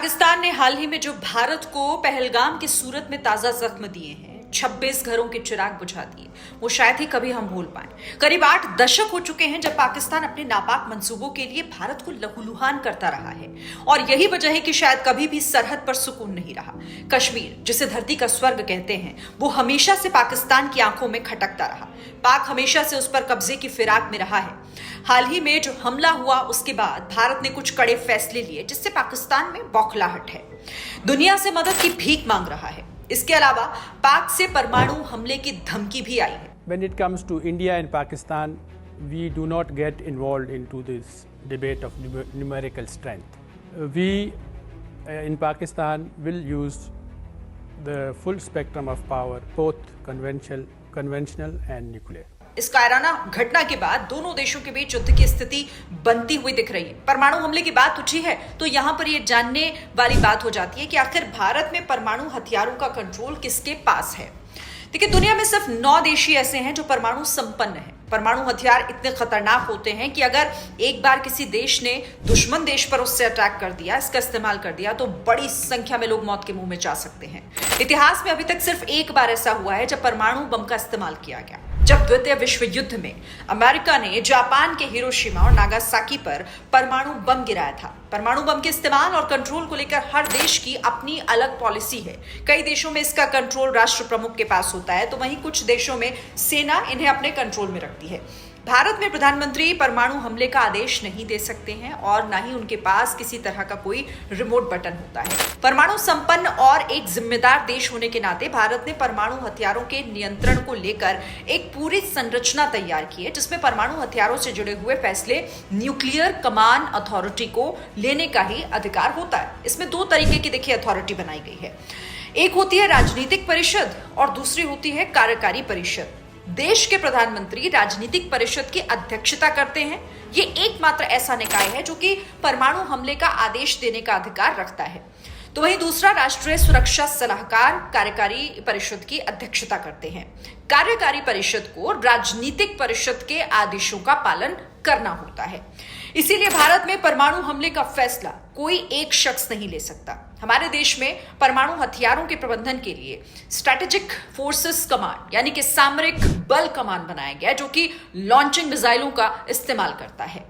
पाकिस्तान ने हाल ही में जो भारत को पहलगाम की सूरत में ताजा जख्म दिए हैं, 26 घरों के चिराग बुझा दिए, वो शायद ही कभी हम भूल पाए। करीब 8 दशक हो चुके हैं जब पाकिस्तान अपने नापाक मंसूबों के लिए भारत को लहूलुहान करता रहा है, और यही वजह है कि शायद कभी भी सरहद पर सुकून नहीं रहा। कश्मीर, जिसे धरती का स्वर्ग कहते हैं, वो हमेशा से पाकिस्तान की आंखों में खटकता रहा। पाक हमेशा से उस पर कब्जे की फिराक में रहा है। हाल ही में जो हमला हुआ, उसके बाद भारत ने कुछ कड़े फैसले लिए, जिससे पाकिस्तान में बौखलाहट है। दुनिया से मदद की भीख मांग रहा है। इसके अलावा पाक से परमाणु हमले की धमकी भी आई है। When it comes to India and Pakistan, we do not get involved into this debate of numerical strength. We in Pakistan will use the full spectrum of power, both conventional and nuclear. इस कायराना घटना के बाद दोनों देशों के बीच युद्ध की स्थिति बनती हुई दिख रही है। परमाणु हमले की बात उठी है तो यहां पर यह जानने वाली बात हो जाती है कि आखिर भारत में परमाणु हथियारों का कंट्रोल किसके पास है। देखिए, दुनिया में सिर्फ 9 देश ही ऐसे हैं जो परमाणु संपन्न हैं। परमाणु हथियार इतने खतरनाक होते हैं कि अगर एक बार किसी देश ने दुश्मन देश पर उससे अटैक कर दिया, इसका इस्तेमाल कर दिया, तो बड़ी संख्या में लोग मौत के मुंह में जा सकते हैं। इतिहास में अभी तक सिर्फ एक बार ऐसा हुआ है जब परमाणु बम का इस्तेमाल किया गया, जब द्वितीय विश्व युद्ध में अमेरिका ने जापान के हिरोशिमा और नागासाकी पर परमाणु बम गिराया था। परमाणु बम के इस्तेमाल और कंट्रोल को लेकर हर देश की अपनी अलग पॉलिसी है। कई देशों में इसका कंट्रोल राष्ट्र प्रमुख के पास होता है, तो वहीं कुछ देशों में सेना इन्हें अपने कंट्रोल में रखती है। भारत में प्रधानमंत्री परमाणु हमले का आदेश नहीं दे सकते हैं और न ही उनके पास किसी तरह का कोई रिमोट बटन होता है। परमाणु संपन्न और एक जिम्मेदार देश होने के नाते भारत ने परमाणु हथियारों के नियंत्रण को लेकर एक पूरी संरचना तैयार की है, जिसमें परमाणु हथियारों से जुड़े हुए फैसले न्यूक्लियर कमांड अथॉरिटी को लेने का ही अधिकार होता है। इसमें 2 तरीके की देखिए अथॉरिटी बनाई गई है। एक होती है राजनीतिक परिषद और दूसरी होती है कार्यकारी परिषद। देश के प्रधानमंत्री राजनीतिक परिषद की अध्यक्षता करते हैं। ये एकमात्र ऐसा निकाय है जो कि परमाणु हमले का आदेश देने का अधिकार रखता है। तो वहीं दूसरा राष्ट्रीय सुरक्षा सलाहकार कार्यकारी परिषद की अध्यक्षता करते हैं। कार्यकारी परिषद को राजनीतिक परिषद के आदेशों का पालन करना होता है। इसीलिए भारत में परमाणु हमले का फैसला कोई एक शख्स नहीं ले सकता। हमारे देश में परमाणु हथियारों के प्रबंधन के लिए स्ट्रैटेजिक फोर्सेस कमांड, यानी कि सामरिक बल कमांड बनाया गया, जो कि लॉन्चिंग मिसाइलों का इस्तेमाल करता है।